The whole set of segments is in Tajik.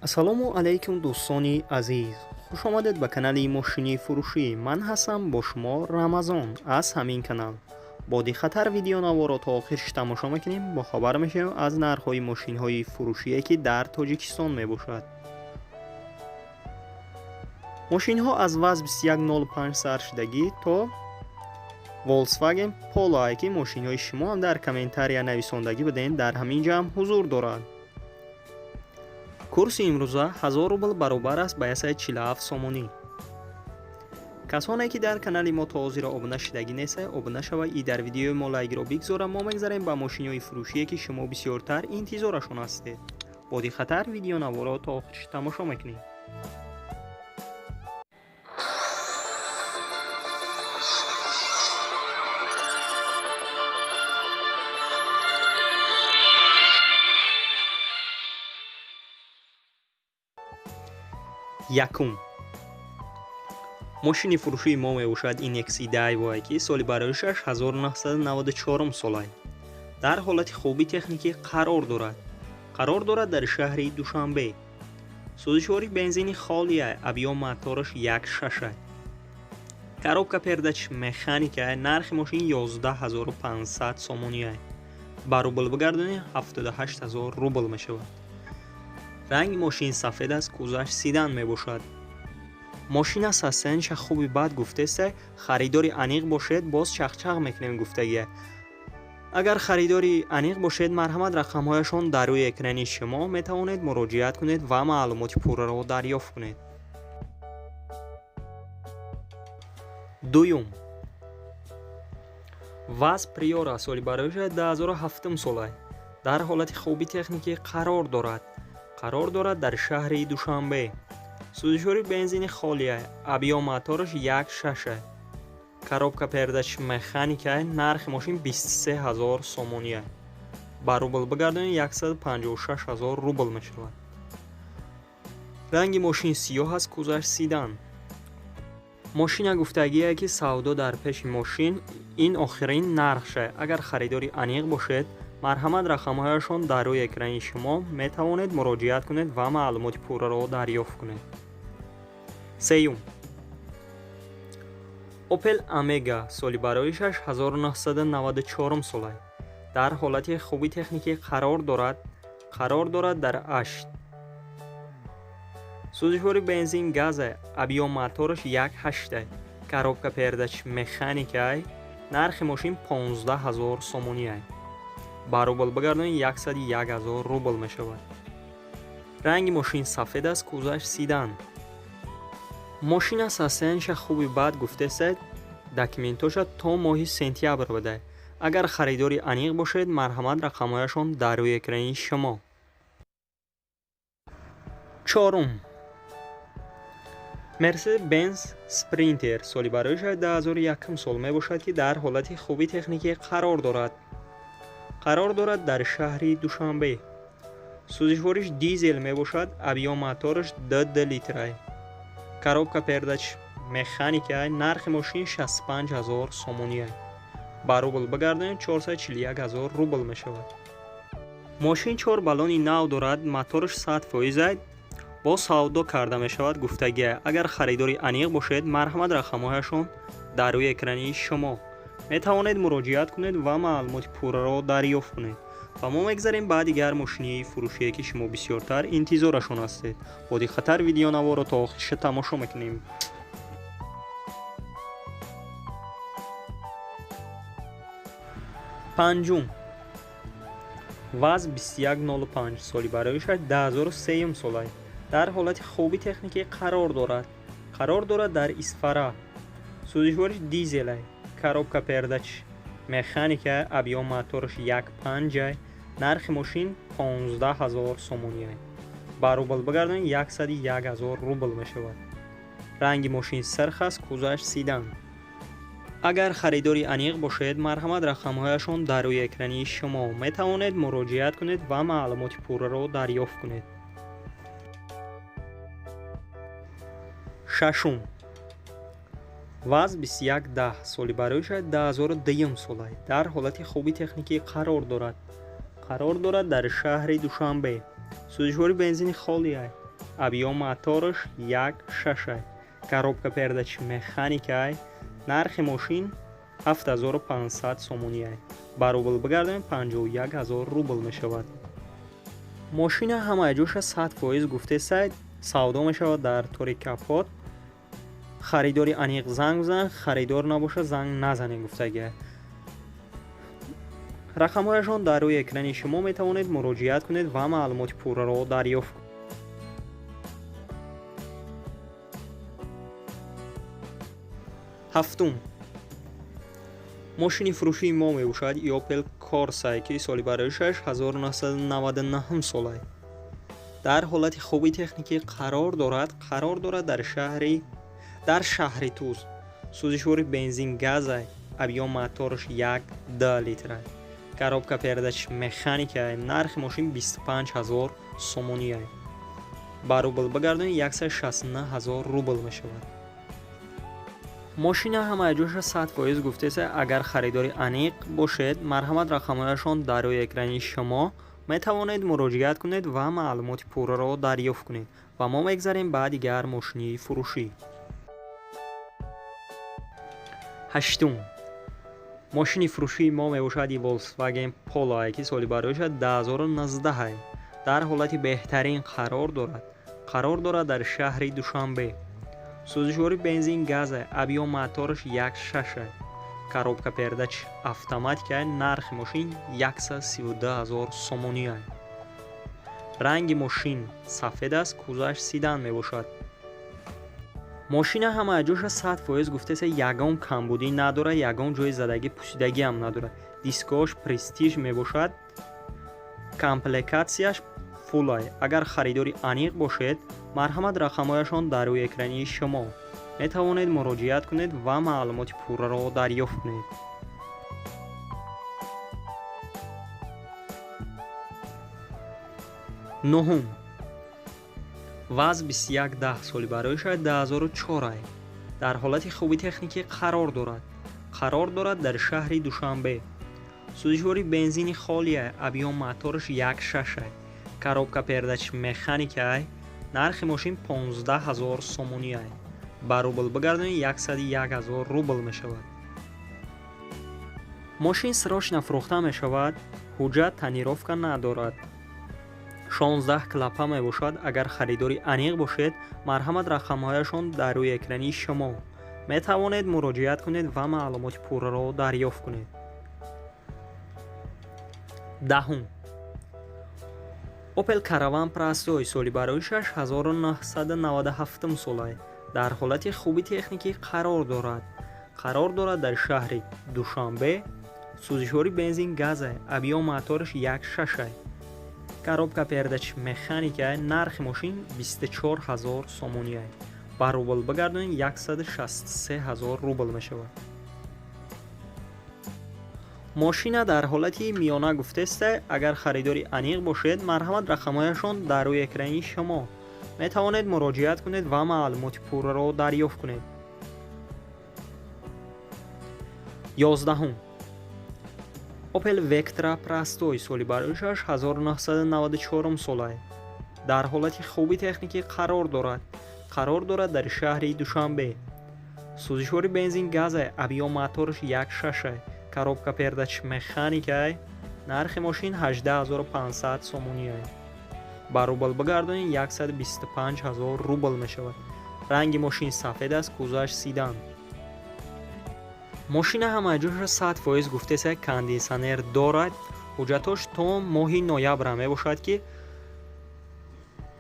ассалому алайкум дӯстони азиз, хуш омадед ба канали мошини фурӯшӣ. Ман ҳастам бо шумо Рамазон аз ҳамин канал. бо дихатар видеонаворо то охирш тамошо мекунем, бо хабар мешавем аз нархҳои мошинҳои фурӯшие ки дар Тоҷикистон мебошад. мошинҳо аз ВАЗ 2105 саршидагӣ то Volkswagen Polo ки мошинҳои шумо ҳам дар комментария нависондагӣ будем дар ҳамин ҷамъ ҳузур дорад. курси имрӯза 1000 рубл баробар аст ба 147 сомонӣ. касоне ки дар канали мо то ҳозира обуна шидагӣ нестед, обуна шавед и дар видеои мо лайкро бигзора. мо мегзарем ба мошинҳои фурӯшие ки шумо бисёртар интизорашон ҳастед. бо дихатар видеонаворо то охириш тамошо мекунед. якум мошини фурӯшии мо мебошад Inexi Daiwa ки соли бароишаш 1994 солай. дар ҳолати хуби техникӣ қарор дорад дар шаҳри Душанбе. сӯзишвори бензини холия, объём мотораш 1.6. коробка пердач механика, нархи мошин 11500 сомония. ба рубл бигардонем 78000 рубл мешавад. ранги мошин сафед аст, кузаш седан мебошад. мошина состоянияша хуби бад гуфтеста, харидори аниқ бошед, боз чахчах мекунем гуфтагия. агар харидори аниқ бошед, марҳамат рақамҳояшон дар рӯи экрани шумо метавонед муроҷиат кунед ва маълумоти пурраро дарёфт кунед. дуюм ВАЗ Priora соли бароиша 2007 солай. дар ҳолати хуби техникӣ қарор дорад дар шаҳри Душанбе. сӯзишвори бензини холия, объём мотораш 1.6. коробка пердач механика, нархи мошин 23000 сомония. ба рубл бигардонем 156000 рубл мешавад. ранги мошин сиёҳ аст, кузаш седан. мошина гуфтагие ки савдо дар пеши мошин ин охирин нархша. агар харидори аниқ бошед, марҳамат рақамҳояшон дар рӯи экрани шумо метавонед муроҷиат кунед ва маълумоти пурраро дарёфт кунед. сеюм Opel Omega соли бароишаш 1994 солай. дар ҳолати хуби техникӣ қарор дорад дар 8. сӯзишвори бензин газа, объём мотораш 1.8. коробка пердач механика, нархи мошин 15000 сомония. ба рубл бигардонем 101000 рубл мешавад. ранги мошин сафед аст, кузаш седан. мошина состоянияша хуби бад гуфтесад, документоша то моҳи сентябр буда. агар харидори аниқ бошед, марҳамат рақамҳояшон дар рӯи экрани шумо. чорум Mercedes-Benz Sprinter соли бароиша 2001 сол мебошад ки дар ҳолати хуби техникӣ қарор дорад дар шаҳри Душанбе. сӯзишвориш дизел мебошад, объём мотораш 2 литрай. коробка пердач механика, нархи мошин 65000 сомония. ба рубл бигардонем 441000 рубл мешавад. мошин 4 баллони нав дорад, мотораш 100%, бо савдо карда мешавад гуфтагия. агар харидори аниқ бошед, марҳамат рақамҳояшон дар рӯи экрани шумо метавонед муроҷиат кунед ва маълумоти пурраро дарёфт кунед. ва мо мегзарем ба дигар мошини фурӯшие ки шумо бисёртар интизорашон ҳастед. бо дихатар видеонаворо то охирша тамошо мекунем. панҷум ВАЗ 2105 соли бароишаш 2003 солай. дар ҳолати хуби техникӣ қарор дорад дар Исфара. сӯзишвориш дизелай, коробка пердач механика, объём мотораш 1.5. нархи мошин 15000 сомония. ба рубл бигардонем 101000 рубл мешавад. ранги мошин сирх аст, кузаш седан. агар харидори аниқ бошед, марҳамат рақамҳояшон дар рӯи экрани шумо метавонед муроҷиат кунед ва маълумоти пурраро дарёфт кунед. шашум ВАЗ 2110 соли бароиша 2002 солай. дар ҳолати хуби техникӣ қарор дорад дар шаҳри Душанбе. сӯзишвори бензини холия, объем моторш 1.6. Коробка передач механикай. Нархи мошин 7500 сомония. Ба рубл бигардонем 51000 рубл мешавад. мошина ҳамаи ҷоша 100% гуфтесай савдо мешавад дар тори капот. харидори аниқ занг бизанад, харидор набоша занг назанед гуфтагия. рақамҳояшон дар рӯи экрани шумо метавонед муроҷиат кунед ва маълумоти пурраро дарёфт кунед. ҳафтум, мошини фурӯшии мо мебошад Opel Corsa ки соли бароишаш 1999 солай. дар ҳолати хуби техникӣ қарор дорад дар шаҳри Туз. сӯзишвори бензин газай, объем моторш 1.2 литра. коробка передач механика, нархи мошин 25000 сомония. ба рубл бигардонед 169000 рубл мешавад. мошина ҳамаи ҷоша 100% гуфтеса агар харидори аниқ бошед, марҳамат рақамҳояшон дар рӯи экрани шумо метавонед муроҷиат кунед ва маълумоти пурраро дарёфт кунед ва мо мегзарем ба дигар мошини фурӯшӣ. ҳаштум, мошини фурӯшии мо мебошад Volkswagen Polo ки соли бароишад 2019. дар ҳолати беҳтарин қарор дорад дар шаҳри Душанбе. сӯзишвори бензин газа, объем моторш 1.6. коробка передач автоматика, нархи мошин 132000 сомония. ранги мошин сафед аст, кузаш седан мебошад. мошина ҳамаи ҷоша 100% гуфтеса ягон камбудӣ надорад, ягон ҷои задагӣ пусидагӣ ҳам надорад. дискош престиж мебошад. комплектатсияш фулай. агар харидори аниқ бошед, марҳамат рақамҳояшон дар рӯи экрани шумо метавонед муроҷиат кунед ва маълумоти пурраро дарёфт кунед. нуҳум, ваз 2110 соли бароишад 2004. дар ҳолати хуби техникӣ қарор дорад дар шаҳри Душанбе. сӯзишвори бензини холия, объем моторш 1.6. коробка передач механика, нархи мошин 15000 сомония. ба рубл бигардонед 101000 рубл мешавад. мошин срочно фурӯхта мешавад, ҳуҷҷат тонировка надорад. 16 клапа мебошад. агар харидори аниқ бошед, марҳамат рақамҳояшон дар рӯи экрани шумо метавонед муроҷиат кунед ва маълумоти пурраро дарёфт кунед. даҳум, Opel Caravan Простой соли бароишаш 1997 солай. дар ҳолати хуби техникӣ қарор дорад дар шаҳри Душанбе. сӯзишвори бензин газа, объем моторш 1.6. коробка передач механика, нархи мошин 24000 сомония. ба рубл бигардонед 163000 рубл мешавад. мошина дар ҳолати миёна гуфтеста агар харидори аниқ бошед, марҳамат рақамҳояшон дар рӯи экрани шумо метавонед муроҷиат кунед ва маълумоти пурраро дарёфт кунед. 11. Opel Vectra Простой соли бароишаш 1994 солай. дар ҳолати хуби техникӣ қарор дорад дар шаҳри Душанбе. сӯзишвори бензин газа, объем моторш 1.6. коробка передач механика, нархи мошин 18500 сомония. ба рубл бигардонед 125000 рубл мешавад. ранги мошин сафед аст, кузаш седан. мошина ҳамаи ҷоша 100% гуфтеса кондисионер дорад. ҳуҷҷатош то моҳи ноябр мебошад ки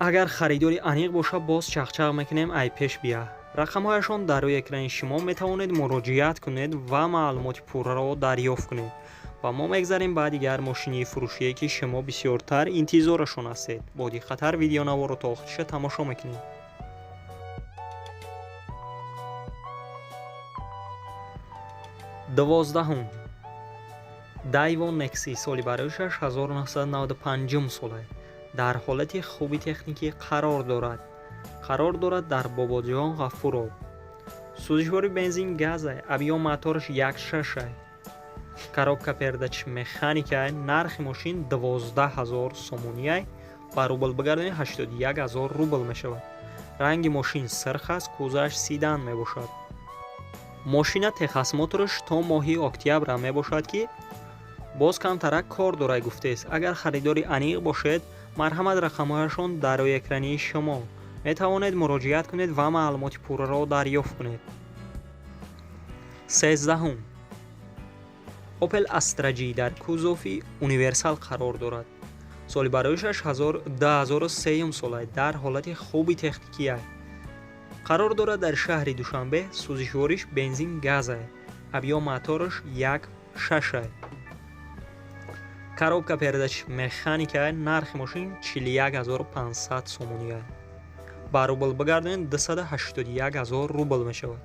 агар харидори аниқ боша, боз чахчах мекунем ай пеш бия. рақамҳояшон дар рӯи экрани шумо метавонед муроҷиат кунед ва маълумоти пурраро дарёфт кунед ва мо мегзарем ба дигар мошини фурӯшие ки шумо бисёртар интизорашон ҳастед. бо диққатар видеонаворро то охириша тамошо мекунед. 12. Daewoo Nexi соли бароишаш 1995 солай. дар ҳолати хуби техникӣ қарор дорад дар Бобоҷон Ғафуров. сӯзишвори бензин газа, объем моторш 1.6. коробка передач механика, нархи мошин 12000 сомония. ба рубл бигардонед 81000 рубл мешавад. ранги мошин сирх аст, кӯзааш седан мебошад. мошина техас моторш то моҳи октябр мебошад ки боз камтарак кор дорад гуфтест. агар харидори аниқ бошед, марҳамат рақамҳояшон дар рӯекрани шумо метавонед муроҷиат кунед ва маълумоти пурраро дарёфт кунед. 13 Opel Astra G дар кузофи универсал қарор дорад. соли бароишаш 2003 сол аст. дар ҳолати хуби техникӣ аст. қарор дорад дар шаҳри Душанбе. сӯзишвориш бензин газ аст. объём мотораш 1.6 аст. коробка передачи механика аст. нархи мошин 41500 сомонӣ аст. ба рубл бигардонед 281000 рубл мешавад.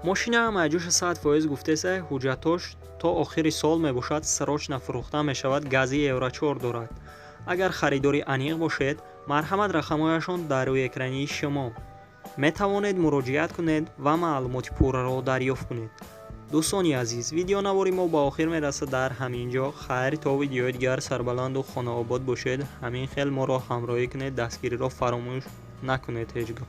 мошина маҷӯша 100% гуфтеса ҳуҷҷатош то охири сол мебошад. срочна фурӯхта мешавад. гази евро 4 дорад. агар харидори аниқ бошед, марҳамат рақамҳояшон дар рӯи экрани шумо метавонед муроҷиат кунед ва маълумоти пурраро дарёфт кунед. дӯстони азиз, видеонавори мо ба охир мерасад. дар ҳамин ҷо хайр то видеои дигар сарбаланду хонаобод бошед. ҳамин хел моро ҳамроҳӣ кунед. дастгириро фаромӯш накунед ҳеҷ гоҳ.